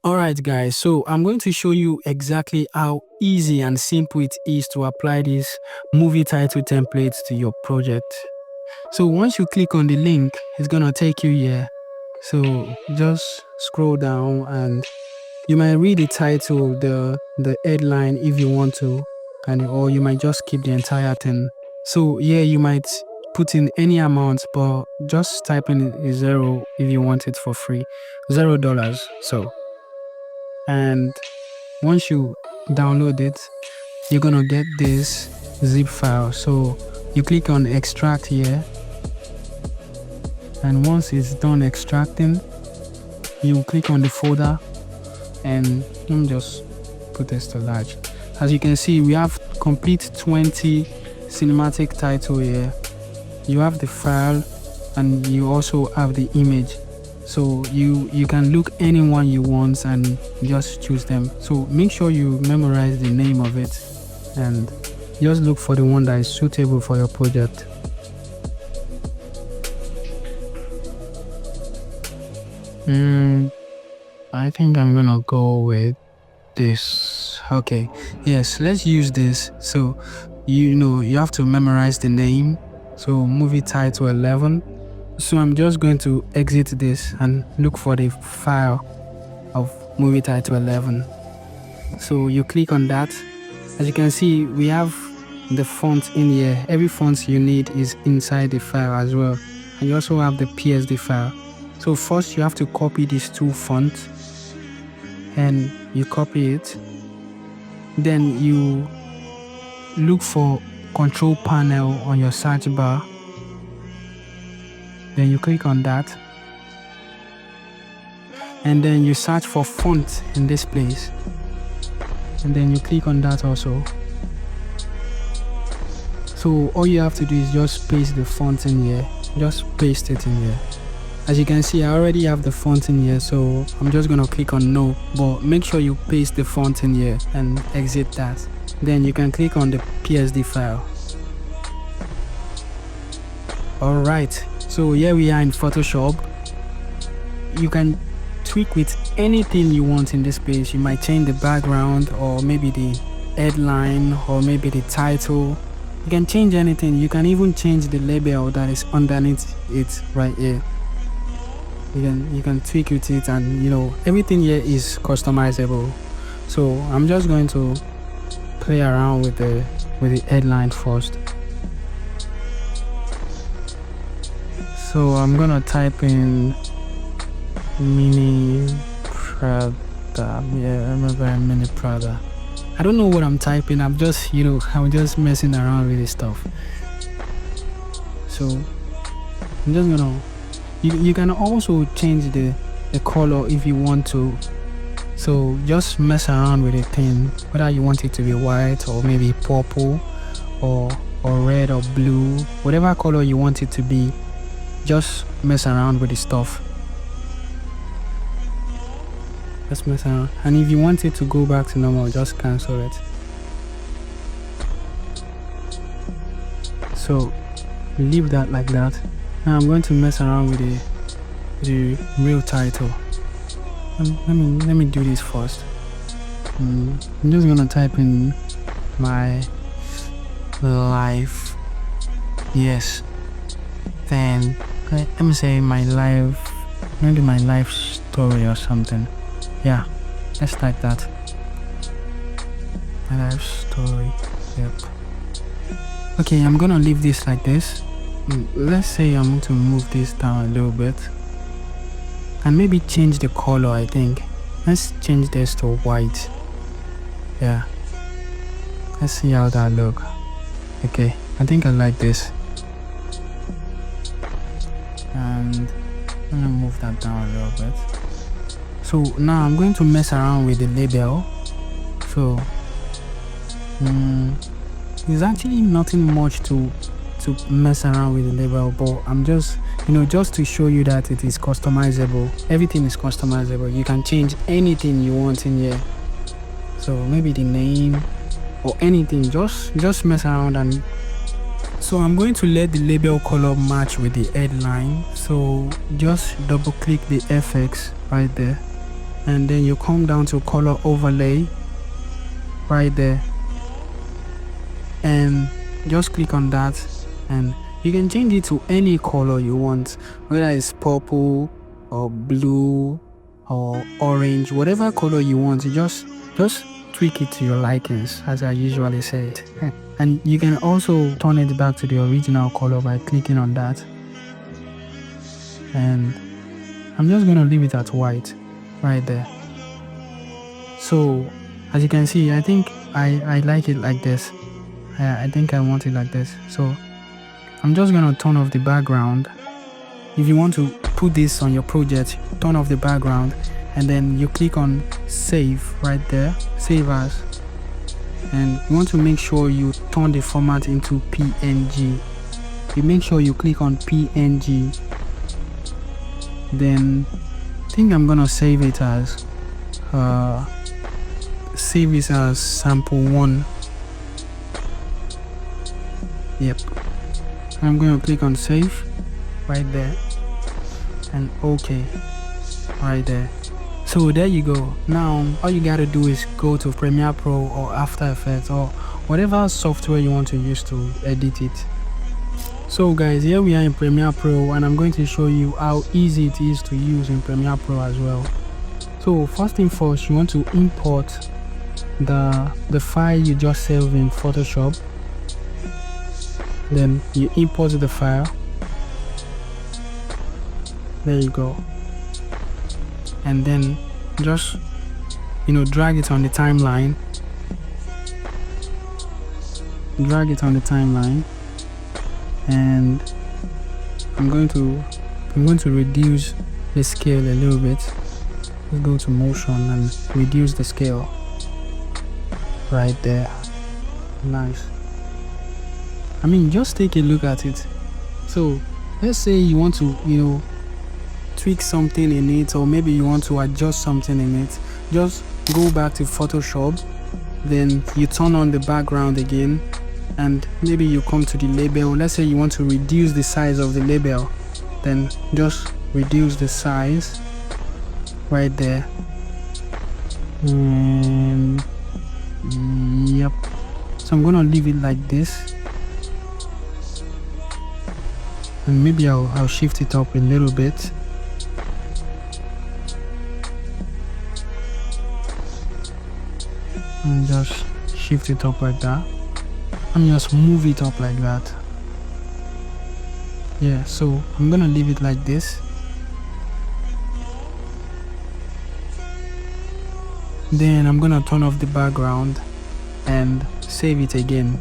Alright guys, so I'm going to show you exactly how easy and simple it is to apply this movie title templates to your project. So once you click on the link, it's gonna take you here. So just scroll down and you might read the title, the headline if you want to, or you might just skip the entire thing. So yeah, you might put in any amount, but just type in a zero if you want it for free, $0. And once you download it, you're gonna get this zip file. So you click on extract here, and once it's done extracting, you click on the folder, and let me just put this to large. As you can see, we have complete 20 cinematic title here. You have the file and you also have the image. So you can look anyone you want and just choose them. So make sure you memorize the name of it and just look for the one that is suitable for your project. I think I'm gonna go with this. Okay, yes, let's use this. So you have to memorize the name. So movie title 11. So I'm just going to exit this and look for the file of movie title 11. So you click on that. As you can see, we have the font in here. Every font you need is inside the file as well. And you also have the PSD file. So first you have to copy these two fonts and you copy it. Then you look for control panel on your search bar. Then you click on that and then you search for font in this place, and then you click on that also. So all you have to do is just paste the font in here. Just paste it in here. As you can see, I already have the font in here, so I'm just gonna click on no, but make sure you paste the font in here and exit that. Then you can click on the PSD file. Alright, so here we are in Photoshop. You can tweak with anything you want in this page. You might change the background, or maybe the headline, or maybe the title. You can change anything. You can even change the label that is underneath it right here. You can tweak with it, and everything here is customizable. So I'm just going to play around with the headline first. So I'm gonna type in Mini Prada. Yeah, I remember Mini Prada. I don't know what I'm typing. I'm just messing around with this stuff. So I'm just gonna. You can also change the color if you want to. So just mess around with the thing, whether you want it to be white or maybe purple or red or blue, whatever color you want it to be. Just mess around with the stuff. Just mess around. And if you want it to go back to normal, just cancel it. So leave that like that. Now I'm going to mess around with the real title. Let me do this first. I'm just gonna type in my life. Yes. Then let me say my life, maybe my life story or something. Yeah, let's type that. My life story. Yep. Okay, I'm gonna leave this like this. Let's say I'm going to move this down a little bit and maybe change the color. I think let's change this to white. Yeah, let's see how that look. Okay, I think I like this. And I'm gonna move that down a little bit. So now I'm going to mess around with the label. So there's actually nothing much to mess around with the label, but I'm just just to show you that it is customizable. Everything is customizable. You can change anything you want in here. So maybe the name or anything, just mess around. And so I'm going to let the label color match with the headline. So just double click the FX right there and then you come down to color overlay right there, and just click on that, and you can change it to any color you want, whether it's purple or blue or orange, whatever color you want. You just tweak it to your likings, as I usually say it. And you can also turn it back to the original color by clicking on that. And I'm just gonna leave it at white right there. So as you can see, I think I like it like this. I think I want it like this. So I'm just gonna turn off the background. If you want to put this on your project, turn off the background, and then you click on save right there, save as, and you want to make sure you turn the format into PNG. You make sure you click on PNG. Then I think I'm gonna save it as sample 1. Yep. I'm going to click on save right there, and OK right there. So there you go. Now all you gotta do is go to Premiere Pro or After Effects or whatever software you want to use to edit it. So guys, here we are in Premiere Pro, and I'm going to show you how easy it is to use in Premiere Pro as well. So first thing first, you want to import the file you just saved in Photoshop. Then you import the file. There you go. And then just drag it on the timeline. Drag it on the timeline. And I'm going to reduce the scale a little bit. Let's go to motion and reduce the scale right there. Nice. I mean, just take a look at it. So let's say you want to tweak something in it, or maybe you want to adjust something in it. Just go back to Photoshop, then you turn on the background again, and maybe you come to the label. Let's say you want to reduce the size of the label, then just reduce the size right there. And yep, so I'm gonna leave it like this, and maybe I'll shift it up a little bit. And just shift it up like that, and just move it up like that. Yeah, so I'm gonna leave it like this. Then I'm gonna turn off the background and save it again.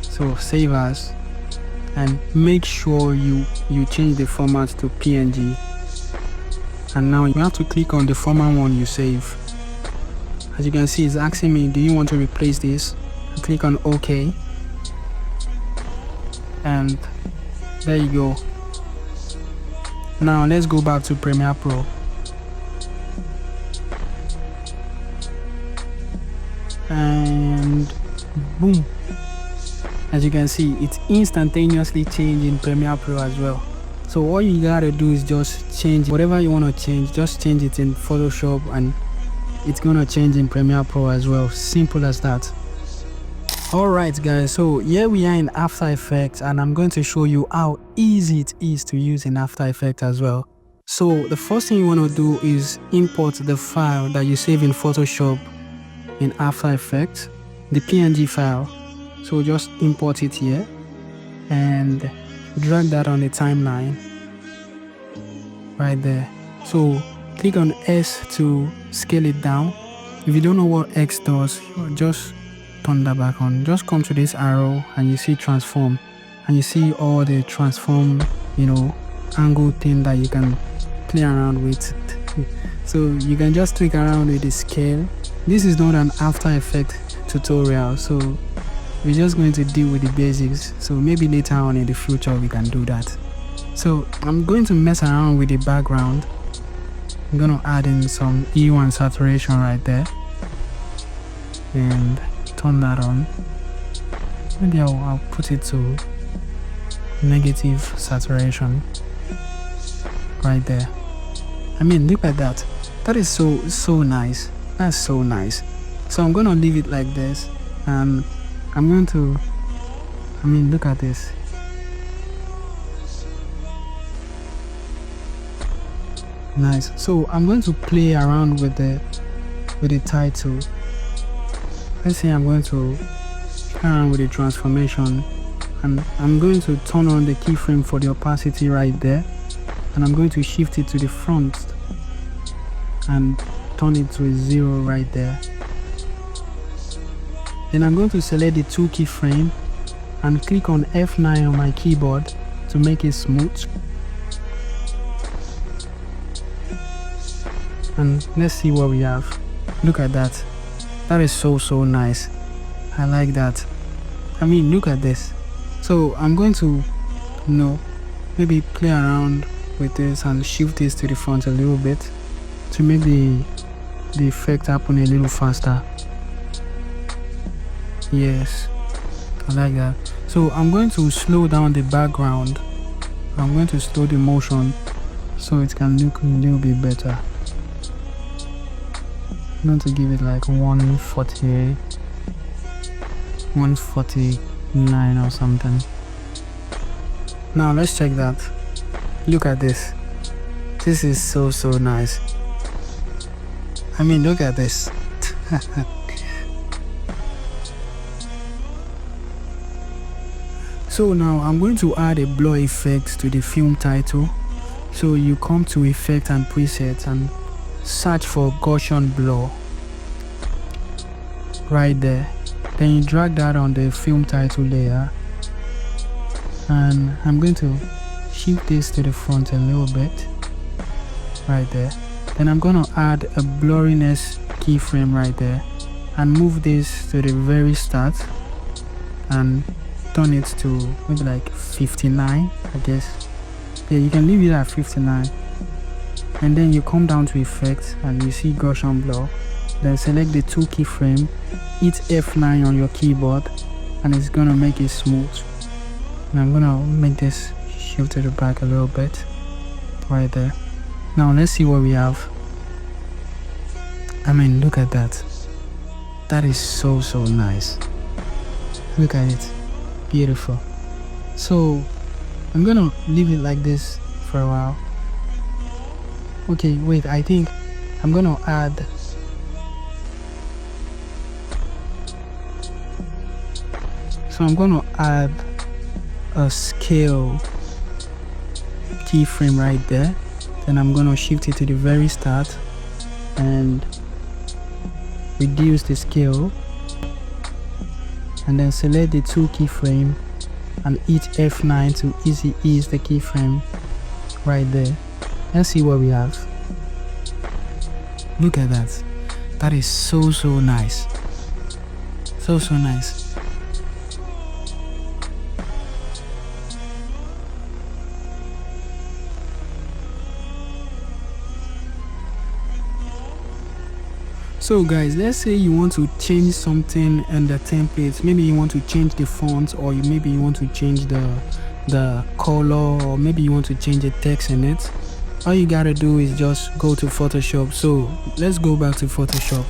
So save as, and make sure you change the format to PNG. And now you have to click on the format one you save. As you can see, it's asking me, do you want to replace this? I click on OK, and there you go. Now let's go back to Premiere Pro. And boom, as you can see, it's instantaneously changed in Premiere Pro as well. So all you gotta do is just change whatever you want to change, just change it in Photoshop, and it's gonna change in Premiere Pro as well. Simple as that. Alright guys, so here we are in After Effects, and I'm going to show you how easy it is to use in After Effects as well. So the first thing you want to do is import the file that you save in Photoshop in After Effects, the PNG file. So just import it here and drag that on the timeline right there. So click on S to scale it down. If you don't know what X does, just turn that back on. Just come to this arrow and you see transform, and you see all the transform angle thing that you can play around with. So you can just click around with the scale. This is not an After Effects tutorial, so we're just going to deal with the basics. So maybe later on in the future we can do that. So I'm going to mess around with the background. I'm gonna add in some E1 saturation right there and turn that on. Maybe I'll put it to negative saturation right there. I mean, look at that. That is so nice. That's so nice. So I'm gonna leave it like this, and I'm going to, look at this. Nice. So I'm going to play around with the title. Let's say I'm going to play around with the transformation, and I'm going to turn on the keyframe for the opacity right there, and I'm going to shift it to the front and turn it to a 0 right there. Then I'm going to select the 2 keyframe and click on F9 on my keyboard to make it smooth. And let's see what we have. Look at that. That is so nice. I like that. Look at this. So I'm going to, maybe play around with this and shift this to the front a little bit to make the effect happen a little faster. Yes, I like that. So I'm going to slow down the background. I'm going to slow the motion so it can look a little bit better. I'm going to give it like 140, 149 or something. Now let's check that. Look at this. This is so nice. Look at this. So now I'm going to add a blur effect to the film title. So you come to Effect and Presets and search for Gaussian blur right there. Then you drag that on the film title layer, and I'm going to shift this to the front a little bit right there. Then I'm going to add a blurriness keyframe right there and move this to the very start and turn it to maybe like 59, I guess. Yeah, you can leave it at 59. And then you come down to Effects and you see Gaussian blur. Then select the 2 keyframe, hit F9 on your keyboard, and it's gonna make it smooth. And I'm gonna make this shift to the back a little bit right there. Now let's see what we have. Look at that. That is so nice. Look at it. Beautiful. So I'm gonna leave it like this for a while. Okay, wait, I think I'm gonna add a scale keyframe right there. Then I'm gonna shift it to the very start and reduce the scale, and then select the 2 keyframe and hit F9 to easy ease the keyframe right there. Let's see what we have. Look at that. That is so nice. So nice. So guys, let's say you want to change something in the template. Maybe you want to change the font, or maybe you want to change the color, or maybe you want to change the text in it. All you gotta do is just go to Photoshop. So let's go back to Photoshop.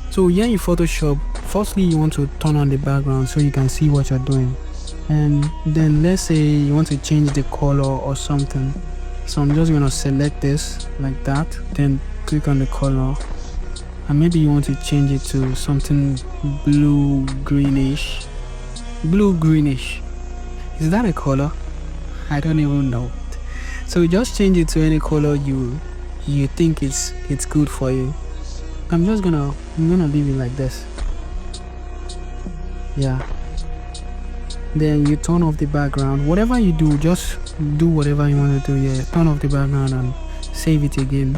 So here in Photoshop, firstly you want to turn on the background so you can see what you're doing. And then let's say you want to change the color or something. So I'm just going to select this like that, then click on the color, and maybe you want to change it to something blue greenish. Is that a color? I don't even know. So just change it to any color you think it's good for you. I'm gonna leave it like this. Yeah. Then you turn off the background. Whatever you do, just do whatever you want to do. Yeah, turn off the background and save it again.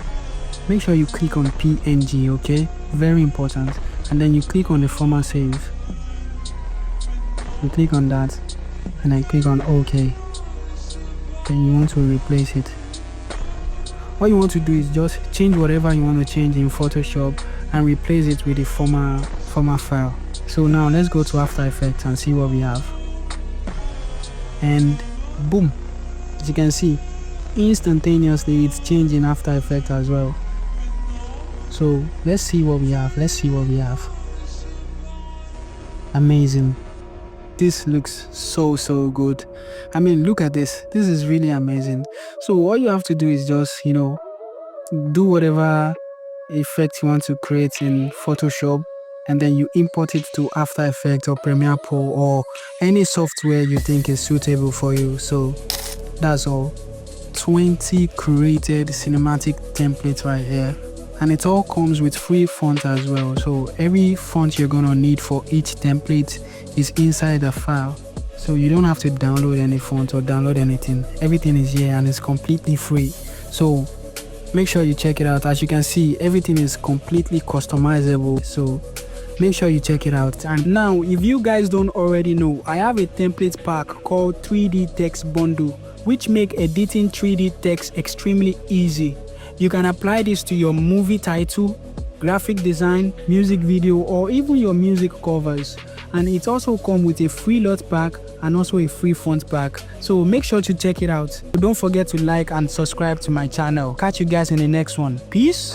Make sure you click on PNG, okay? Very important. And then you click on the format save. You click on that and then click on OK. Then you want to replace it. What you want to do is just change whatever you want to change in Photoshop and replace it with the format file. So now let's go to After Effects and see what we have. And boom, As you can see, instantaneously it's changing After Effects as well. So let's see what we have. Amazing. This looks so good. I mean, look at this. This is really amazing. So all you have to do is just, do whatever effect you want to create in Photoshop, and then you import it to After Effects or Premiere Pro or any software you think is suitable for you. So that's all. 20 created cinematic templates right here, and it all comes with free font as well. So every font you're gonna need for each template is inside the file, so you don't have to download any font or download anything. Everything is here and it's completely free. So make sure you check it out. As you can see, everything is completely customizable, so make sure you check it out. And now, if you guys don't already know, I have a template pack called 3D Text Bundle, which make editing 3D text extremely easy. You can apply this to your movie title, graphic design, music video, or even your music covers. And it also comes with a free lot pack and also a free font pack. So make sure to check it out. Don't forget to like and subscribe to my channel. Catch you guys in the next one. Peace.